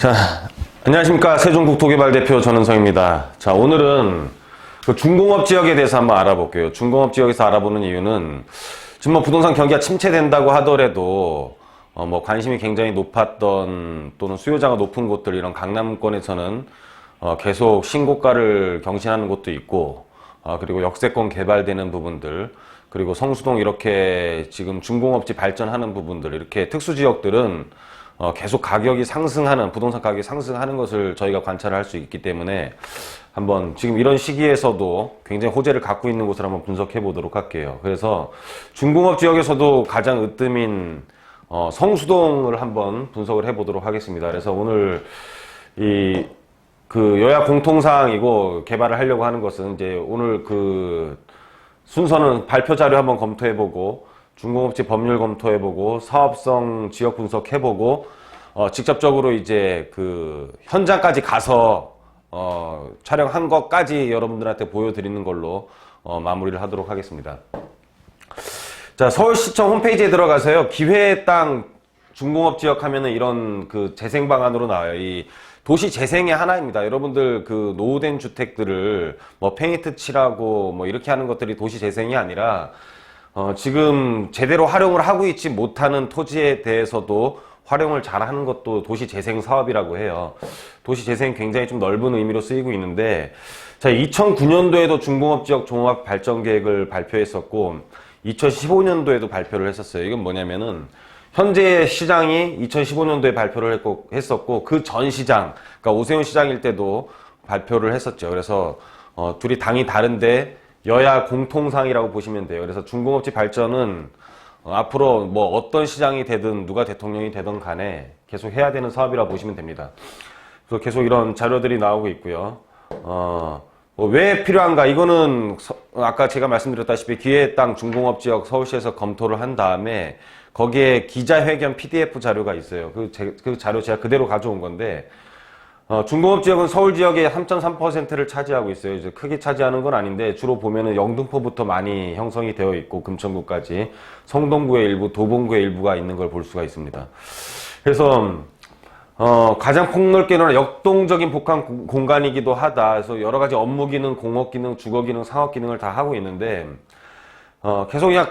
자, 안녕하십니까. 세종국토개발 대표 전은성입니다. 자, 오늘은 그 중공업 지역에 대해서 한번 알아볼게요. 중공업 지역에서 알아보는 이유는 지금 뭐 부동산 경기가 침체된다고 하더라도 뭐 관심이 굉장히 높았던 또는 수요자가 높은 곳들, 이런 강남권에서는 계속 신고가를 경신하는 곳도 있고, 그리고 역세권 개발되는 부분들, 그리고 성수동 이렇게 지금 중공업지 발전하는 부분들, 이렇게 특수 지역들은 계속 가격이 상승하는, 부동산 가격이 상승하는 것을 저희가 관찰을 할 수 있기 때문에 한번 지금 이런 시기에서도 굉장히 호재를 갖고 있는 곳을 한번 분석해 보도록 할게요. 그래서 중공업 지역에서도 가장 으뜸인 성수동을 한번 분석을 해 보도록 하겠습니다. 그래서 오늘 그 여야 공통사항이고 개발을 하려고 하는 것은 이제 오늘 그 순서는 발표 자료 한번 검토해 보고, 중공업지 법률 검토해보고, 사업성 지역 분석해보고, 직접적으로 이제 그 현장까지 가서 촬영한 것까지 여러분들한테 보여드리는 걸로 마무리를 하도록 하겠습니다. 자, 서울시청 홈페이지에 들어가서요, 기회의 땅 중공업 지역 하면은 이런 그 재생 방안으로 나와요. 이 도시 재생의 하나입니다. 여러분들 그 노후된 주택들을 뭐 페인트 칠하고 뭐 이렇게 하는 것들이 도시 재생이 아니라, 지금 제대로 활용을 하고 있지 못하는 토지에 대해서도 활용을 잘 하는 것도 도시 재생 사업이라고 해요. 도시 재생이 굉장히 좀 넓은 의미로 쓰이고 있는데, 자, 2009년도에도 중공업 지역 종합 발전 계획을 발표했었고, 2015년도에도 발표를 했었어요. 이건 뭐냐면은, 현재 시장이 2015년도에 발표를 했었고, 그 전 시장, 그러니까 오세훈 시장일 때도 발표를 했었죠. 그래서, 둘이 당이 다른데, 여야 공통상이라고 보시면 돼요. 그래서 중공업지 발전은 앞으로 뭐 어떤 시장이 되든 누가 대통령이 되든 간에 계속 해야 되는 사업이라고 보시면 됩니다. 그래서 계속 이런 자료들이 나오고 있고요. 왜 필요한가? 이거는 아까 제가 말씀드렸다시피 기회의 땅 중공업 지역 서울시에서 검토를 한 다음에 거기에 기자회견 PDF 자료가 있어요. 그 자료 제가 그대로 가져온 건데, 중공업 지역은 서울 지역의 3.3%를 차지하고 있어요. 이제 크게 차지하는 건 아닌데, 주로 보면은 영등포부터 많이 형성이 되어 있고, 금천구까지, 성동구의 일부, 도봉구의 일부가 있는 걸 볼 수가 있습니다. 그래서, 가장 폭넓게는 역동적인 복합 공간이기도 하다. 그래서 여러 가지 업무 기능, 공업 기능, 주거 기능, 상업 기능을 다 하고 있는데, 계속 그냥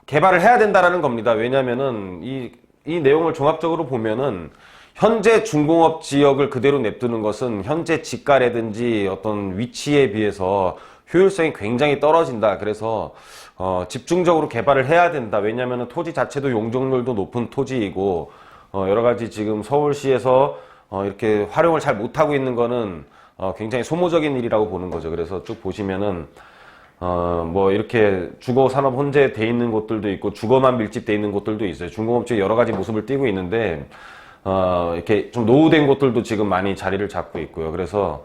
개발을 해야 된다라는 겁니다. 왜냐면은, 이 내용을 종합적으로 보면은, 현재 중공업 지역을 그대로 냅두는 것은 현재 지가라든지 어떤 위치에 비해서 효율성이 굉장히 떨어진다. 그래서 집중적으로 개발을 해야 된다. 왜냐하면 토지 자체도 용적률도 높은 토지이고, 여러 가지 지금 서울시에서 이렇게 활용을 잘 못하고 있는 거는 굉장히 소모적인 일이라고 보는 거죠. 그래서 쭉 보시면은 뭐 이렇게 주거 산업 혼재돼 있는 곳들도 있고, 주거만 밀집돼 있는 곳들도 있어요. 중공업 지역 여러 가지 모습을 띠고 있는데, 이렇게 좀 노후된 곳들도 지금 많이 자리를 잡고 있고요. 그래서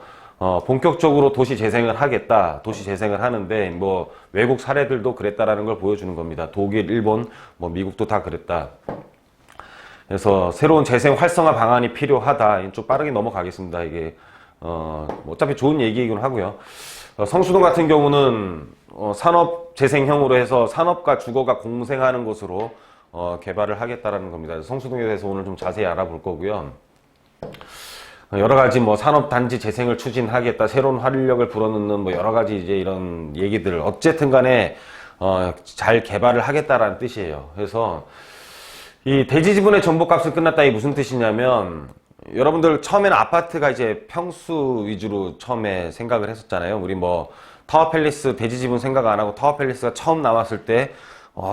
본격적으로 도시 재생을 하겠다, 도시 재생을 하는데, 뭐 외국 사례들도 그랬다라는 걸 보여주는 겁니다. 독일, 일본, 뭐 미국도 다 그랬다. 그래서 새로운 재생 활성화 방안이 필요하다. 좀 빠르게 넘어가겠습니다. 이게 어차피 좋은 얘기이긴 하고요. 성수동 같은 경우는 산업 재생형으로 해서 산업과 주거가 공생하는 곳으로 개발을 하겠다라는 겁니다. 성수동에 대해서 오늘 좀 자세히 알아볼 거고요. 여러 가지 뭐 산업단지 재생을 추진하겠다, 새로운 활력을 불어넣는 뭐 여러 가지 이제 이런 얘기들, 어쨌든 간에 잘 개발을 하겠다라는 뜻이에요. 그래서 이 대지 지분의 전복값은 끝났다, 이 무슨 뜻이냐면, 여러분들 처음에는 아파트가 이제 평수 위주로 처음에 생각을 했었잖아요. 우리 뭐 타워팰리스 대지 지분 생각 안 하고 타워팰리스가 처음 나왔을 때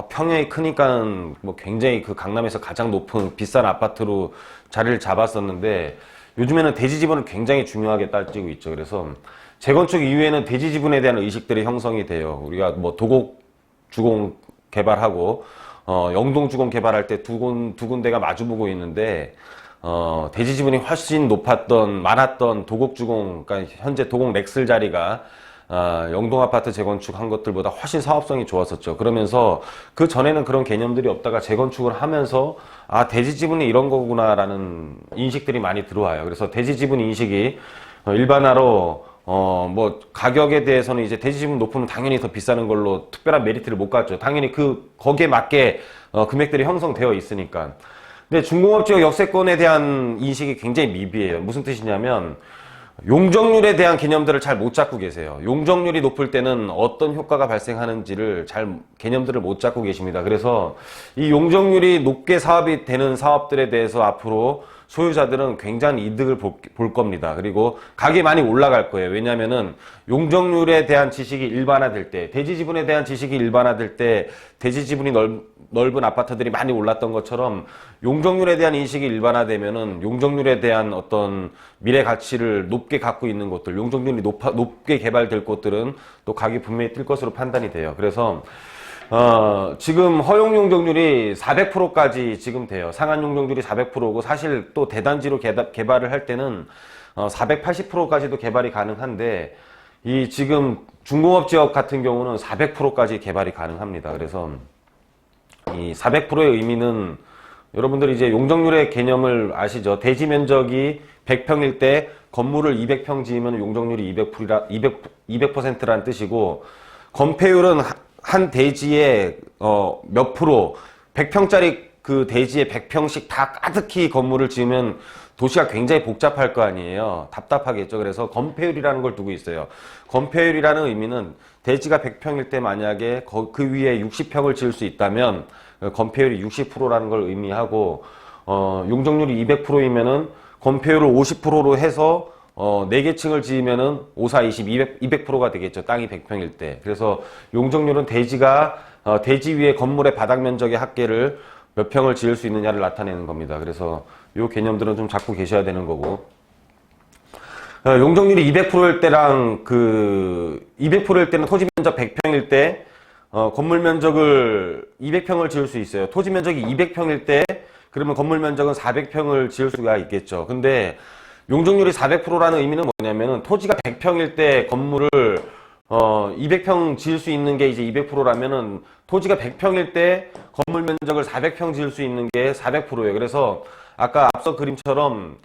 평형이 크니까는 뭐 굉장히 그 강남에서 가장 높은 비싼 아파트로 자리를 잡았었는데, 요즘에는 대지 지분을 굉장히 중요하게 따지고 있죠. 그래서 재건축 이후에는 대지 지분에 대한 의식들이 형성이 돼요. 우리가 뭐 도곡 주공 개발하고 영동 주공 개발할 때 두 군데가 마주보고 있는데, 대지 지분이 훨씬 많았던 도곡 주공, 그러니까 현재 도곡 넥슬 자리가 영동 아파트 재건축한 것들보다 훨씬 사업성이 좋았었죠. 그러면서 그 전에는 그런 개념들이 없다가 재건축을 하면서 대지 지분이 이런 거구나라는 인식들이 많이 들어와요. 그래서 대지 지분 인식이 일반화로 뭐 가격에 대해서는 이제 대지 지분 높으면 당연히 더 비싸는 걸로 특별한 메리트를 못 갖죠. 당연히 거기에 맞게 금액들이 형성되어 있으니까. 근데 중공업지역 역세권에 대한 인식이 굉장히 미비해요. 무슨 뜻이냐면 용적률에 대한 개념들을 잘 못 잡고 계세요. 용적률이 높을 때는 어떤 효과가 발생하는지를 잘 개념들을 못 잡고 계십니다. 그래서 이 용적률이 높게 사업이 되는 사업들에 대해서 앞으로 소유자들은 굉장히 이득을 볼 겁니다. 그리고 가격이 많이 올라갈 거예요. 왜냐하면은 용적률에 대한 지식이 일반화될 때, 대지 지분에 대한 지식이 일반화될 때 대지 지분이 넓은 아파트들이 많이 올랐던 것처럼 용적률에 대한 인식이 일반화되면은 용적률에 대한 어떤 미래 가치를 높게 갖고 있는 곳들, 용적률이 높게 개발될 곳들은 또 가격이 분명히 뛸 것으로 판단이 돼요. 그래서 지금 허용 용적률이 400%까지 지금 돼요. 상한 용적률이 400%고 사실 또 대단지로 개발을 할 때는 480%까지도 개발이 가능한데 이 지금 중공업 지역 같은 경우는 400%까지 개발이 가능합니다. 그래서 이 400%의 의미는 여러분들이 이제 용적률의 개념을 아시죠? 대지 면적이 100평일 때 건물을 200평 지으면 용적률이 200%라는 뜻이고 건폐율은 한 대지에 몇 프로 100평짜리 그 대지에 100평씩 다 가득히 건물을 지으면 도시가 굉장히 복잡할 거 아니에요. 답답하겠죠. 그래서 건폐율이라는 걸 두고 있어요. 건폐율이라는 의미는 대지가 100평일 때 만약에 그 위에 60평을 지을 수 있다면 건폐율이 60%라는 걸 의미하고 용적률이 200%이면은 건폐율을 50%로 해서 4개 층을 지으면은 5, 4, 20, 200%가 되겠죠. 땅이 100평일 때. 그래서 용적률은 대지가 대지 위에 건물의 바닥 면적의 합계를 몇 평을 지을 수 있느냐를 나타내는 겁니다. 그래서 이 개념들은 좀 잡고 계셔야 되는 거고. 용적률이 200%일 때랑 200%일 때는 토지 면적 100평일 때 건물 면적을 200평을 지을 수 있어요. 토지 면적이 200평일 때 그러면 건물 면적은 400평을 지을 수가 있겠죠. 근데 용적률이 400%라는 의미는 뭐냐면은 토지가 100평일 때 건물을 200평 지을 수 있는 게 이제 200%라면은 토지가 100평일 때 건물 면적을 400평 지을 수 있는 게 400%예요. 그래서 아까 앞서 그림처럼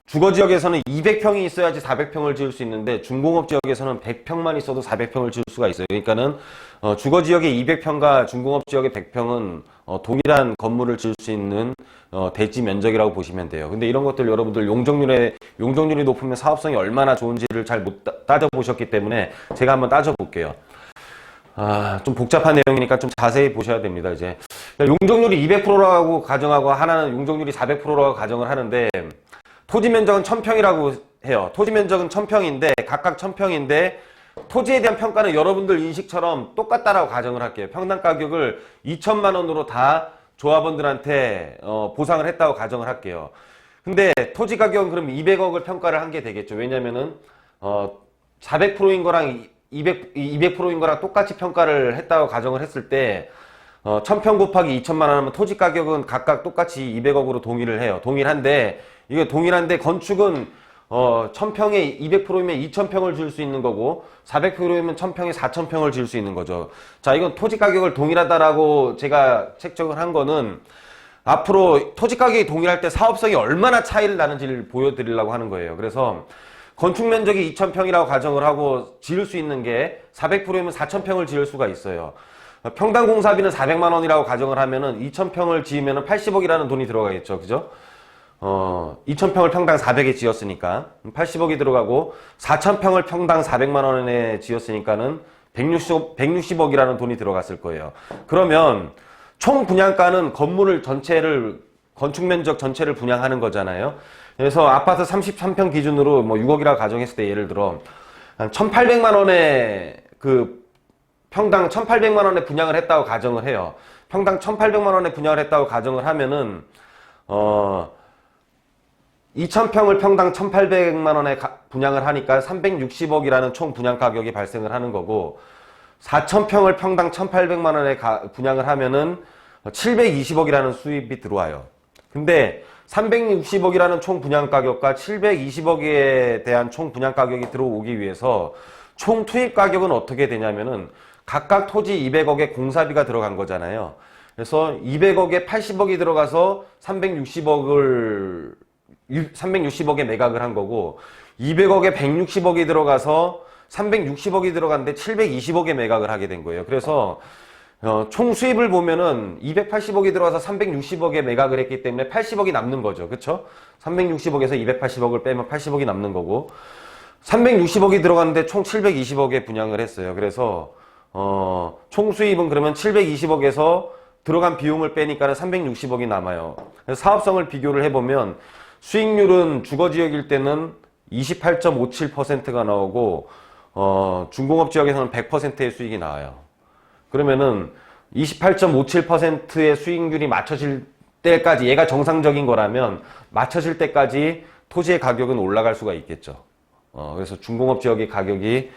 주거지역에서는 200평이 있어야지 400평을 지을 수 있는데 중공업지역에서는 100평만 있어도 400평을 지을 수가 있어요. 그러니까는 주거지역의 200평과 중공업지역의 100평은 동일한 건물을 지을 수 있는 대지 면적이라고 보시면 돼요. 근데 이런 것들 여러분들 용적률이 높으면 사업성이 얼마나 좋은지를 잘 못 따져보셨기 때문에 제가 한번 따져볼게요. 좀 복잡한 내용이니까 좀 자세히 보셔야 됩니다. 이제 용적률이 200%라고 가정하고 하나는 용적률이 400%라고 가정을 하는데 토지 면적은 1000평이라고 해요. 토지 면적은 1000평인데 각각 1000평인데 토지에 대한 평가는 여러분들 인식처럼 똑같다라고 가정을 할게요. 평당 가격을 2천만 원으로 다 조합원들한테 보상을 했다고 가정을 할게요. 근데 토지 가격은 그럼 200억을 평가를 한 게 되겠죠. 왜냐면은 400%인 거랑 200%인 거랑 똑같이 평가를 했다고 가정을 했을 때 1000평 곱하기 2천만 원 하면 토지 가격은 각각 똑같이 200억으로 동일을 해요. 동일한데 이게 동일한데 건축은 1000평에 200%이면 2000평을 지을 수 있는 거고 400%이면 1000평에 4000평을 지을 수 있는 거죠. 자, 이건 토지 가격을 동일하다라고 제가 책정을 한 거는 앞으로 토지 가격이 동일할 때 사업성이 얼마나 차이를 나는지를 보여드리려고 하는 거예요. 그래서 건축 면적이 2000평이라고 가정을 하고 지을 수 있는 게 400%이면 4000평을 지을 수가 있어요. 평당 공사비는 400만 원이라고 가정을 하면은 2000평을 지으면은 80억이라는 돈이 들어가겠죠. 그죠? 2000평을 평당 400에 지었으니까 80억이 들어가고 4000평을 평당 400만 원에 지었으니까는 160억이라는 돈이 들어갔을 거예요. 그러면 총 분양가는 건물을 전체를 건축 면적 전체를 분양하는 거잖아요. 그래서 아파트 33평 기준으로 뭐 6억이라고 가정했을 때 예를 들어 한 1800만 원에 평당 1800만 원에 분양을 했다고 가정을 해요. 평당 1800만 원에 분양을 했다고 가정을 하면은 2000평을 평당 1800만 원에 분양을 하니까 360억이라는 총 분양 가격이 발생을 하는 거고 4000평을 평당 1800만 원에 분양을 하면은 720억이라는 수입이 들어와요. 근데 360억이라는 총 분양 가격과 720억에 대한 총 분양 가격이 들어오기 위해서 총 투입 가격은 어떻게 되냐면은 각각 토지 200억에 공사비가 들어간 거잖아요. 그래서 200억에 80억이 들어가서 360억에 매각을 한 거고 200억에 160억이 들어가서 360억이 들어갔는데 720억에 매각을 하게 된 거예요. 그래서 총 수입을 보면은 280억이 들어와서 360억에 매각을 했기 때문에 80억이 남는 거죠. 그쵸? 360억에서 280억을 빼면 80억이 남는 거고, 360억이 들어갔는데 총 720억에 분양을 했어요. 그래서 총 수입은 그러면 720억에서 들어간 비용을 빼니까는 360억이 남아요. 그래서 사업성을 비교를 해보면 수익률은 주거지역일 때는 28.57%가 나오고 중공업 지역에서는 100%의 수익이 나와요. 그러면은 28.57%의 수익률이 맞춰질 때까지, 얘가 정상적인 거라면 맞춰질 때까지 토지의 가격은 올라갈 수가 있겠죠. 그래서 중공업 지역의 가격이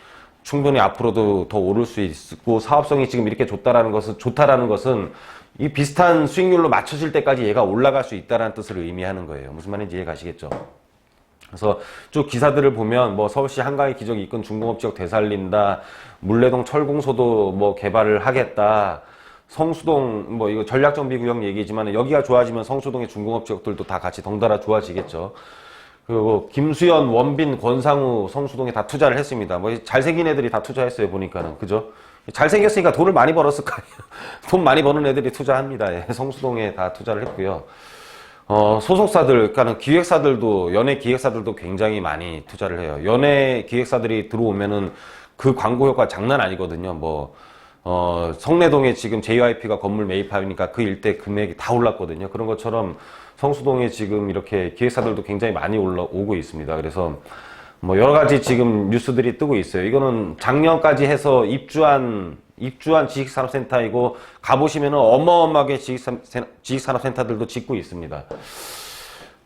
충분히 앞으로도 더 오를 수 있고, 사업성이 지금 이렇게 좋다라는 것은 이 비슷한 수익률로 맞춰질 때까지 얘가 올라갈 수 있다는 뜻을 의미하는 거예요. 무슨 말인지 이해 가시겠죠? 그래서 쭉 기사들을 보면 뭐 서울시 한강의 기적이 이끈 중공업 지역 되살린다, 물레동 철공소도 뭐 개발을 하겠다, 성수동 뭐 이거 전략정비구역 얘기지만 여기가 좋아지면 성수동의 중공업 지역들도 다 같이 덩달아 좋아지겠죠. 그리고 김수현, 원빈, 권상우 성수동에 다 투자를 했습니다. 뭐 잘생긴 애들이 다 투자했어요, 보니까는. 그죠? 잘생겼으니까 돈을 많이 벌었을 거 아니에요. 돈 많이 버는 애들이 투자합니다. 예, 성수동에 다 투자를 했고요. 소속사들, 그러니까 기획사들도, 연예 기획사들도 굉장히 많이 투자를 해요. 연예 기획사들이 들어오면은 그 광고 효과 장난 아니거든요. 뭐, 성내동에 지금 JYP가 건물 매입하니까 그 일대 금액이 다 올랐거든요. 그런 것처럼 성수동에 지금 이렇게 기획사들도 굉장히 많이 올라오고 있습니다. 그래서 뭐 여러 가지 지금 뉴스들이 뜨고 있어요. 이거는 작년까지 해서 입주한 지식산업센터이고, 가보시면은 어마어마하게 지식산업센터들도 짓고 있습니다.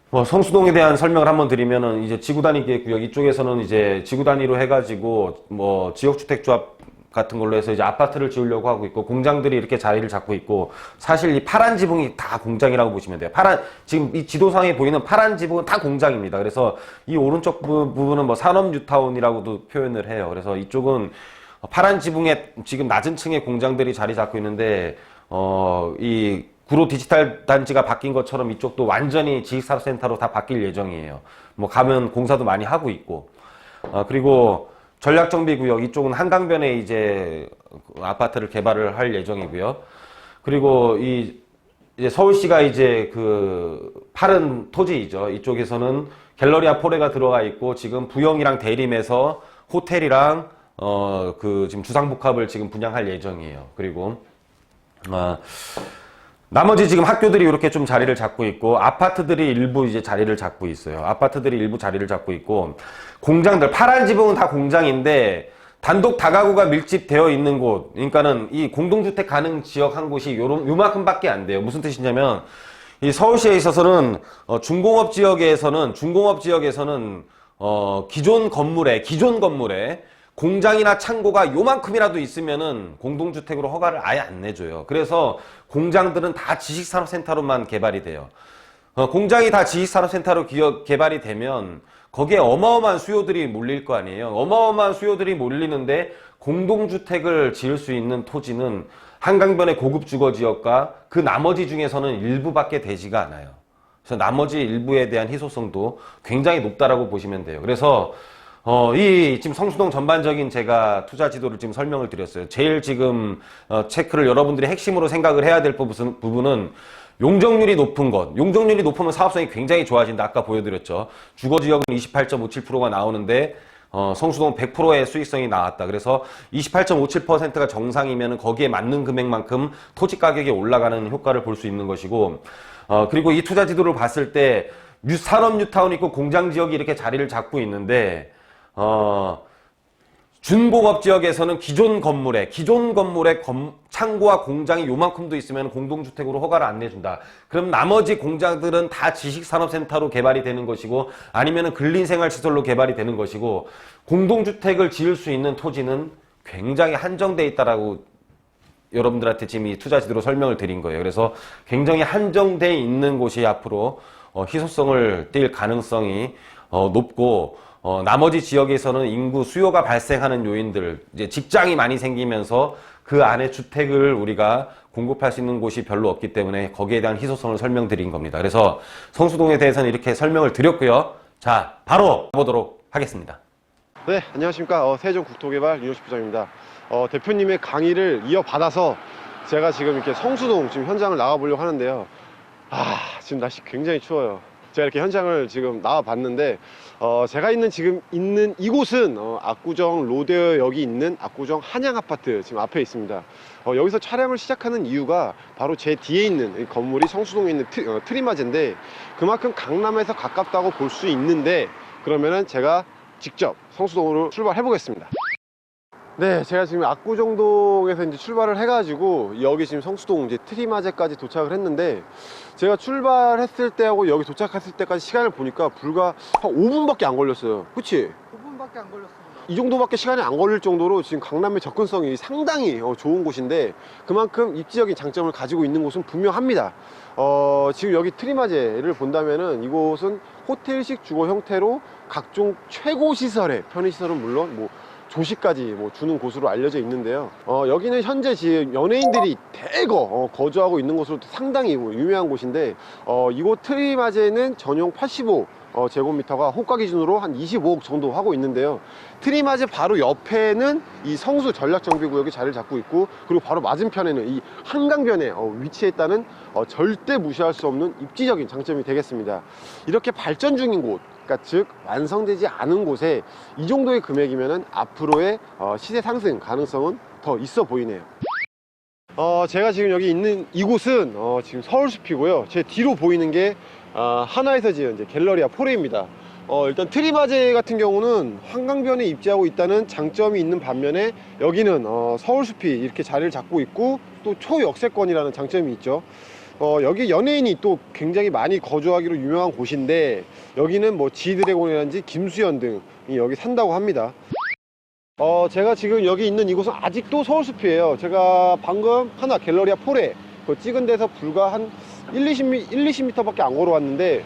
뭐 성수동에 대한 설명을 한번 드리면은, 이제 지구단위 계획구역 이쪽에서는 이제 지구단위로 해가지고 뭐 지역주택조합 같은 걸로 해서 이제 아파트를 지으려고 하고 있고, 공장들이 이렇게 자리를 잡고 있고, 사실 이 파란 지붕이 다 공장이라고 보시면 돼요. 지금 이 지도상에 보이는 파란 지붕은 다 공장입니다. 그래서 이 오른쪽 부분은 뭐 산업뉴타운이라고도 표현을 해요. 그래서 이쪽은 파란 지붕에 지금 낮은 층의 공장들이 자리 잡고 있는데, 이 구로 디지털 단지가 바뀐 것처럼 이쪽도 완전히 지식산업센터로 다 바뀔 예정이에요. 뭐 가면 공사도 많이 하고 있고, 그리고 전략정비구역 이쪽은 한강변에 이제 아파트를 개발을 할 예정이고요. 그리고 이제 서울시가 이제 그 파른 토지이죠. 이쪽에서는 갤러리아 포레가 들어가 있고, 지금 부영이랑 대림에서 호텔이랑 그 지금 주상복합을 지금 분양할 예정이에요. 그리고 나머지 지금 학교들이 이렇게 좀 자리를 잡고 있고, 아파트들이 일부 이제 자리를 잡고 있어요. 아파트들이 일부 자리를 잡고 있고, 공장들, 파란 지붕은 다 공장인데 단독 다가구가 밀집되어 있는 곳, 그러니까는 이 공동주택 가능 지역 한 곳이 요만큼밖에 안 돼요. 무슨 뜻이냐면, 이 서울시에 있어서는 중공업 지역에서는 기존 건물에 공장이나 창고가 요만큼이라도 있으면은 공동주택으로 허가를 아예 안 내줘요. 그래서 공장들은 다 지식산업센터로만 개발이 돼요. 공장이 다 지식산업센터로 개발이 되면 거기에 어마어마한 수요들이 몰릴 거 아니에요. 어마어마한 수요들이 몰리는데 공동주택을 지을 수 있는 토지는 한강변의 고급 주거지역과 그 나머지 중에서는 일부밖에 되지가 않아요. 그래서 나머지 일부에 대한 희소성도 굉장히 높다라고 보시면 돼요. 그래서 지금 성수동 전반적인 제가 투자 지도를 지금 설명을 드렸어요. 제일 지금 체크를 여러분들이 핵심으로 생각을 해야 될 부분은 용적률이 높은 것. 용적률이 높으면 사업성이 굉장히 좋아진다. 아까 보여드렸죠. 주거지역은 28.57%가 나오는데 성수동 100%의 수익성이 나왔다. 그래서 28.57%가 정상이면 거기에 맞는 금액만큼 토지 가격이 올라가는 효과를 볼 수 있는 것이고, 그리고 이 투자 지도를 봤을 때 산업 뉴타운 있고 공장 지역이 이렇게 자리를 잡고 있는데, 준공업 지역에서는 기존 건물에 창고와 공장이 요만큼도 있으면 공동주택으로 허가를 안 내준다. 그럼 나머지 공장들은 다 지식산업센터로 개발이 되는 것이고, 아니면 근린생활시설로 개발이 되는 것이고, 공동주택을 지을 수 있는 토지는 굉장히 한정되어 있다라고 여러분들한테 지금 이 투자 지도로 설명을 드린 거예요. 그래서 굉장히 한정되어 있는 곳이 앞으로 희소성을 띌 가능성이 높고, 나머지 지역에서는 인구 수요가 발생하는 요인들, 이제 직장이 많이 생기면서 그 안에 주택을 우리가 공급할 수 있는 곳이 별로 없기 때문에 거기에 대한 희소성을 설명드린 겁니다. 그래서 성수동에 대해서는 이렇게 설명을 드렸고요. 자, 바로 가보도록 하겠습니다. 네, 안녕하십니까. 세종국토개발 윤호식 부장입니다. 대표님의 강의를 이어받아서 제가 지금 이렇게 성수동 지금 현장을 나가 보려고 하는데요. 지금 날씨 굉장히 추워요. 제가 이렇게 현장을 지금 나와 봤는데 제가 지금 있는 이곳은 압구정 로데오역이 있는 압구정 한양 아파트 지금 앞에 있습니다. 여기서 촬영을 시작하는 이유가 바로 제 뒤에 있는 이 건물이 성수동에 있는 트리마제인데, 그만큼 강남에서 가깝다고 볼 수 있는데, 그러면은 제가 직접 성수동으로 출발해 보겠습니다. 네, 제가 지금 압구정동에서 이제 출발을 해가지고 여기 지금 성수동 이제 트리마제까지 도착을 했는데, 제가 출발했을 때하고 여기 도착했을 때까지 시간을 보니까 불과 한 5분밖에 안 걸렸어요. 그치? 5분밖에 안 걸렸습니다. 이 정도밖에 시간이 안 걸릴 정도로 지금 강남의 접근성이 상당히 좋은 곳인데, 그만큼 입지적인 장점을 가지고 있는 곳은 분명합니다. 지금 여기 트리마제를 본다면은 이곳은 호텔식 주거 형태로 각종 최고 시설에, 편의시설은 물론 뭐 조식까지 주는 곳으로 알려져 있는데요. 여기는 현재 지금 연예인들이 대거 거주하고 있는 곳으로 상당히 유명한 곳인데, 이곳 트리마제는 전용 85 제곱미터가 호가 기준으로 한 25억 정도 하고 있는데요. 트리마제 바로 옆에는 이 성수 전략정비구역이 자리를 잡고 있고, 그리고 바로 맞은편에는 이 한강변에 위치해 있다는 절대 무시할 수 없는 입지적인 장점이 되겠습니다. 이렇게 발전 중인 곳, 그러니까 즉 완성되지 않은 곳에 이 정도의 금액이면은 앞으로의 시세 상승 가능성은 더 있어 보이네요. 제가 지금 여기 있는 이곳은 지금 서울숲이고요. 제 뒤로 보이는 게 하나에서 지은 이제 갤러리아 포레입니다. 일단 트리마제 같은 경우는 한강변에 입지하고 있다는 장점이 있는 반면에, 여기는 서울숲이 이렇게 자리를 잡고 있고 또 초역세권이라는 장점이 있죠. 여기 연예인이 또 굉장히 많이 거주하기로 유명한 곳인데, 여기는 뭐 지드래곤이라든지 김수현 등이 여기 산다고 합니다. 제가 지금 여기 있는 이곳은 아직도 서울숲이에요. 제가 방금 하나 갤러리아 포레 찍은 데서 불과 한 20m 밖에 안 걸어왔는데,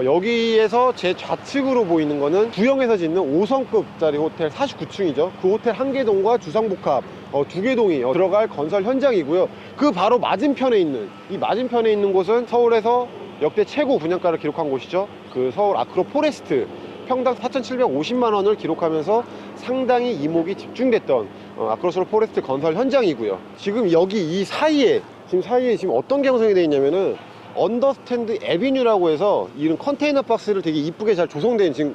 여기에서 제 좌측으로 보이는 거는 구형에서 짓는 5성급짜리 호텔 49층이죠. 그 호텔 한 개 동과 주상복합 두 개 동이 들어갈 건설 현장이고요. 그 바로 맞은편에 있는, 이 맞은편에 있는 곳은 서울에서 역대 최고 분양가를 기록한 곳이죠. 그 서울 아크로 포레스트, 평당 4,750만 원을 기록하면서 상당히 이목이 집중됐던 아크로스 포레스트 건설 현장이고요. 지금 여기 이 사이에 지금 어떤 게 형성이 되어 있냐면은 언더스탠드 에비뉴라고 해서 이런 컨테이너 박스를 되게 이쁘게 잘 조성된 지금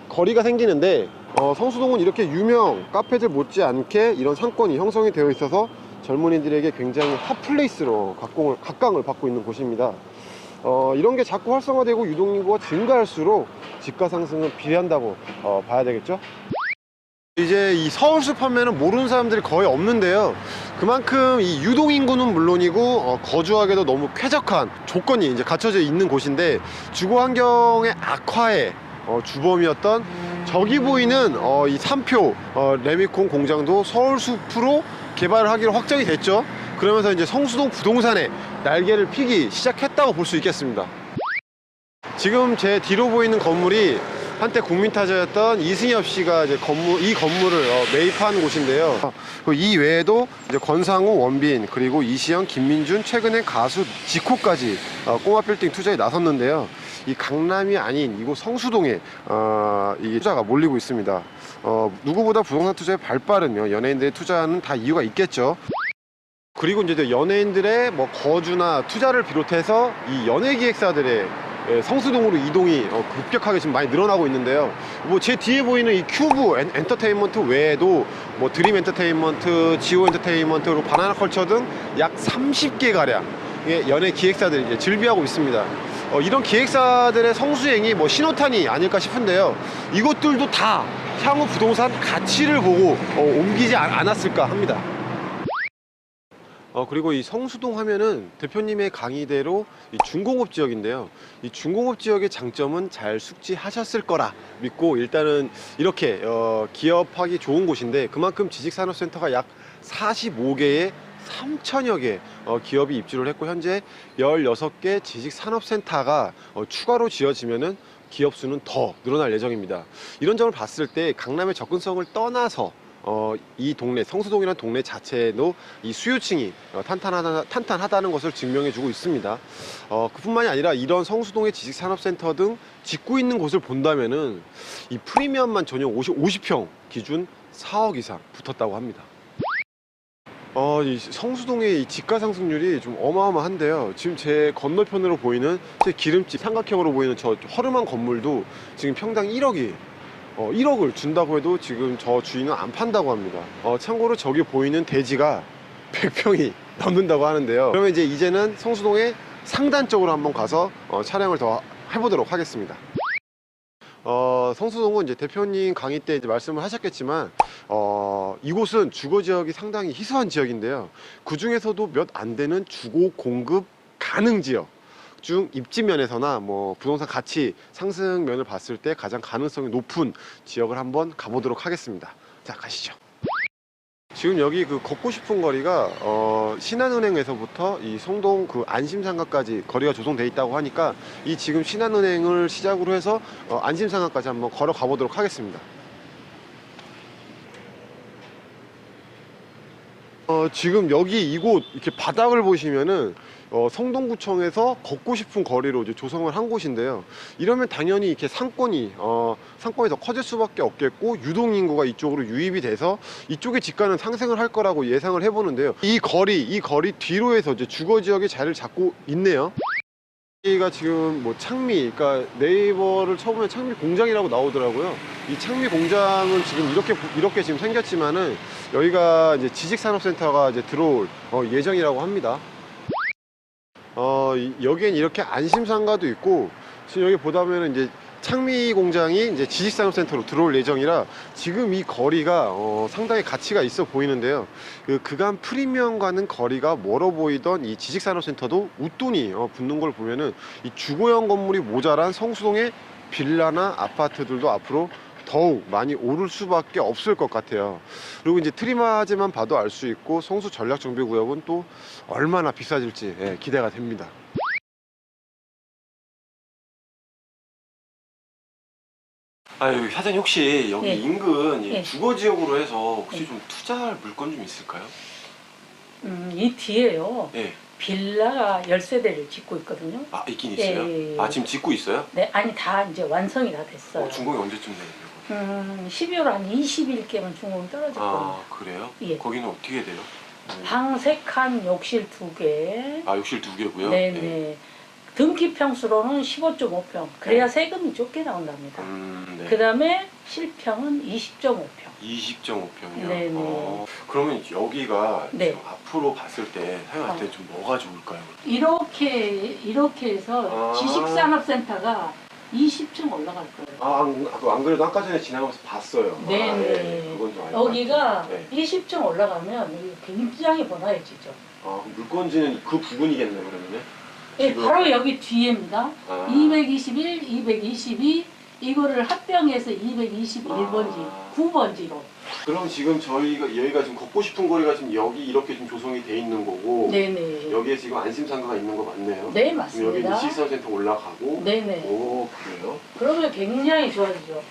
거리가 생기는데, 성수동은 이렇게 유명 카페들 못지않게 이런 상권이 형성이 되어 있어서 젊은이들에게 굉장히 핫플레이스로 각광을 받고 있는 곳입니다. 이런 게 자꾸 활성화되고 유동인구가 증가할수록 집가 상승은 비례한다고 봐야 되겠죠. 이제 이 서울숲 하면은 모르는 사람들이 거의 없는데요. 그만큼 이 유동인구는 물론이고 거주하기도 너무 쾌적한 조건이 이제 갖춰져 있는 곳인데, 주거 환경의 악화에 주범이었던 저기 보이는 이 3표 레미콘 공장도 서울숲으로 개발을 하기로 확정이 됐죠. 그러면서 이제 성수동 부동산에 날개를 피기 시작했다고 볼 수 있겠습니다. 지금 제 뒤로 보이는 건물이 한때 국민타자였던 이승엽 씨가 이제 이 건물을 매입한 곳인데요. 이 외에도 이제 권상우, 원빈, 그리고 이시영, 김민준, 최근에 가수 지코까지 꼬마 빌딩 투자에 나섰는데요. 이 강남이 아닌 이곳 성수동에 이게 투자가 몰리고 있습니다. 누구보다 부동산 투자에 발빠른 연예인들의 투자는 다 이유가 있겠죠. 그리고 이제 연예인들의 뭐 거주나 투자를 비롯해서 이 연예기획사들의 성수동으로 이동이 급격하게 지금 많이 늘어나고 있는데요. 뭐 제 뒤에 보이는 이 큐브 엔터테인먼트 외에도 뭐 드림 엔터테인먼트, 지오 엔터테인먼트, 그리고 바나나 컬처 등 약 30개 가량의 연예 기획사들이 이제 즐비하고 있습니다. 이런 기획사들의 성수행이 뭐 신호탄이 아닐까 싶은데요. 이것들도 다 향후 부동산 가치를 보고 옮기지 않았을까 합니다. 그리고 이 성수동 하면은 대표님의 강의대로 이 중공업 지역인데요. 이 중공업 지역의 장점은 잘 숙지하셨을 거라 믿고, 일단은 이렇게 기업하기 좋은 곳인데, 그만큼 지식산업센터가 약 45개의 3천여 개 기업이 입주를 했고, 현재 16개 지식산업센터가 추가로 지어지면은 기업 수는 더 늘어날 예정입니다. 이런 점을 봤을 때 강남의 접근성을 떠나서 이 동네, 성수동이라는 동네 자체도 이 수요층이 탄탄하다는 것을 증명해주고 있습니다. 그뿐만이 아니라 이런 성수동의 지식산업센터 등 짓고 있는 곳을 본다면은 이 프리미엄만 전용 50평 기준 4억 이상 붙었다고 합니다. 이 성수동의 이 지가 상승률이 좀 어마어마한데요. 지금 제 건너편으로 보이는 제 기름집 삼각형으로 보이는 저 허름한 건물도 지금 평당 1억이 1억을 준다고 해도 지금 저 주인은 안 판다고 합니다. 참고로 저기 보이는 대지가 100평이 넘는다고 하는데요. 그러면 이제는 성수동의 상단 쪽으로 한번 가서 촬영을 더 해보도록 하겠습니다. 성수동은 이제 대표님 강의 때 이제 말씀을 하셨겠지만, 이곳은 주거 지역이 상당히 희소한 지역인데요. 그 중에서도 몇 안 되는 주거 공급 가능 지역 중 입지 면에서나 뭐 부동산 가치 상승 면을 봤을 때 가장 가능성이 높은 지역을 한번 가보도록 하겠습니다. 자, 가시죠. 지금 여기 그 걷고 싶은 거리가 신한은행에서부터 이 성동 그 안심상가까지 거리가 조성돼 있다고 하니까 이 지금 신한은행을 시작으로 해서 안심상가까지 한번 걸어 가보도록 하겠습니다. 지금 여기 이곳 이렇게 바닥을 보시면은 성동구청에서 걷고 싶은 거리로 이제 조성을 한 곳인데요. 이러면 당연히 이렇게 상권이 더 커질 수밖에 없겠고, 유동인구가 이쪽으로 유입이 돼서 이쪽의 집가는 상승을 할 거라고 예상을 해보는데요. 이 거리 뒤로 해서 이제 주거 지역이 자리를 잡고 있네요. 여기가 지금 뭐 창미, 그러니까 네이버를 쳐보면 창미 공장이라고 나오더라고요. 이 창미 공장은 지금 이렇게 지금 생겼지만은 여기가 이제 지식산업센터가 이제 들어올 예정이라고 합니다. 여기엔 이렇게 안심상가도 있고, 지금 여기 보다 보면은 이제 창미 공장이 이제 지식산업센터로 들어올 예정이라 지금 이 거리가 상당히 가치가 있어 보이는데요. 그 그간 프리미엄과는 거리가 멀어 보이던 이 지식산업센터도 웃돈이 붙는 걸 보면은 이 주거용 건물이 모자란 성수동의 빌라나 아파트들도 앞으로 더욱 많이 오를 수밖에 없을 것 같아요. 그리고 이제 트리마지만 봐도 알 수 있고 성수 전략정비구역은 또 얼마나 비싸질지 기대가 됩니다. 여기 사장님 혹시 여기 예. 인근 이 예. 주거지역으로 해서 혹시 예. 좀 투자할 물건 좀 있을까요? 이 뒤에요. 예. 빌라 10세대를 짓고 있거든요. 있긴 있어요? 예, 예. 지금 짓고 있어요? 네, 아니 다 이제 완성이 다 됐어요. 준공이 언제쯤 되려고? 12월 한 20일께면 중공이 떨어질 거예요. 그래요? 예. 거기는 어떻게 돼요? 방 3칸, 욕실 2개. 욕실 2개고요? 네네. 등기 평수로는 15.5평. 그래야 세금이 적게 나온답니다. 네. 그 다음에 실평은 20.5평. 20.5평이요? 네네. 그러면 여기가 네. 지금 앞으로 봤을 때 사용할 때 좀 뭐가 좋을까요? 이렇게 해서 지식산업센터가 20층 올라갈 거예요. 안 그래도 아까 전에 지나가면서 봤어요. 네네. 그건 좀 알고 여기가 네. 20층 올라가면 여기 굉장히 번화해지죠. 그럼 물건지는 그 부분이겠네요, 그러면은? 예, 지금- 바로 여기 뒤에입니다. 221, 222 이거를 합병해서 221번지, 9번지로. 그럼 지금 여기가 지금 걷고 싶은 거리가 지금 여기 이렇게 좀 조성이 돼 있는 거고, 네네. 여기에 지금 안심상가가 있는 거 맞네요? 네, 지금 여기 맞습니다. 지식산업센터 올라가고, 네네. 오, 그래요? 그러면 굉장히 좋아지죠.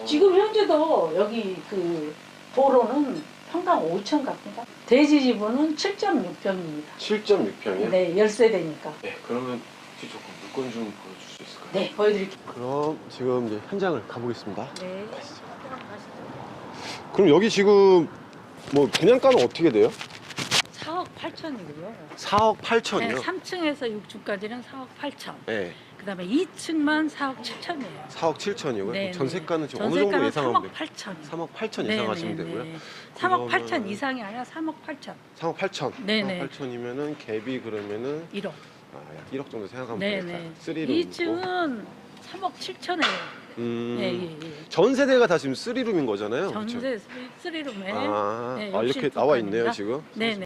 지금 현재도 여기 그 도로는 평당 5천 갑니다. 대지 지분은 7.6평입니다. 7.6평이요? 네, 10세대니까. 네, 그러면 혹시 조금 물건 좀 보여줄 수 있을까요? 네, 보여드릴게요. 그럼 지금 이제 현장을 가보겠습니다. 네. 그럼 여기 지금 뭐 분양가는 어떻게 돼요? 4억 8천이고요. 4억 네, 8천이요? 3층에서 6층까지는 4억 8천. 네. 그 다음에 2층만 4억 7천이에요. 4억 7천이고요. 네, 전세가는 지금 네. 어느 정도 전세가는 예상하면 3억 8천. 3억 8천 네, 예상하시면 네, 되고요. 네. 3억 8천 그러면은- 이상이 아니라 3억 8천. 3억 8천. 네네. 3억 8천이면은 갭이 그러면은 1억. 약 1억 정도 생각하면 네네. 되겠다. 3룸. 2층은 3억 7천이에요. 예. 전세대가 다 지금 3룸인 거잖아요. 그쵸? 전세 3룸에. 네, 이렇게 욕실 나와 두 있네요, 칸입니다. 지금. 네네.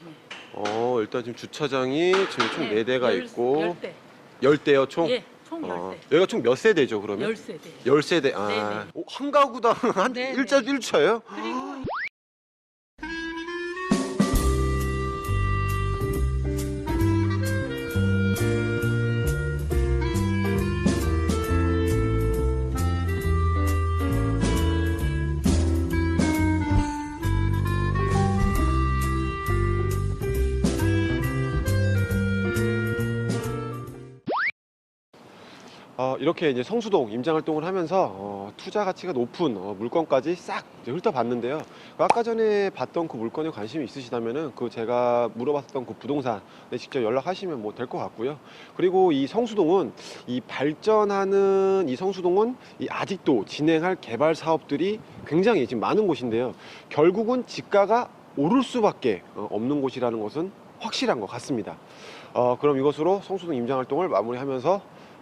일단 지금 주차장이 지금 총 네, 대가 있고 10대. 10대요, 총. 예, 총 10대. 여기가 총 몇 세대죠, 그러면? 10세대. 10세대. 네네. 한 가구당 한 네네. 1차예요? 그리고 이렇게 이제 성수동 임장 활동을 하면서 투자 가치가 높은 물건까지 싹 이제 훑어봤는데요. 아까 전에 봤던 그 물건에 관심이 있으시다면은 그 제가 물어봤던 그 부동산에 직접 연락하시면 뭐 될 것 같고요. 그리고 이 성수동은 이 발전하는 이 성수동은 이 아직도 진행할 개발 사업들이 굉장히 지금 많은 곳인데요. 결국은 집가가 오를 수밖에 없는 곳이라는 것은 확실한 것 같습니다. 그럼 이것으로 성수동 임장 활동을 마무리하면서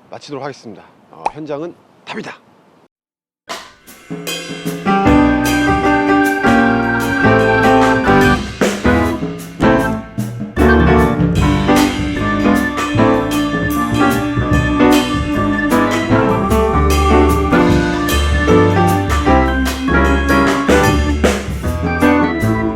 마치도록 하겠습니다. 현장은 답이다.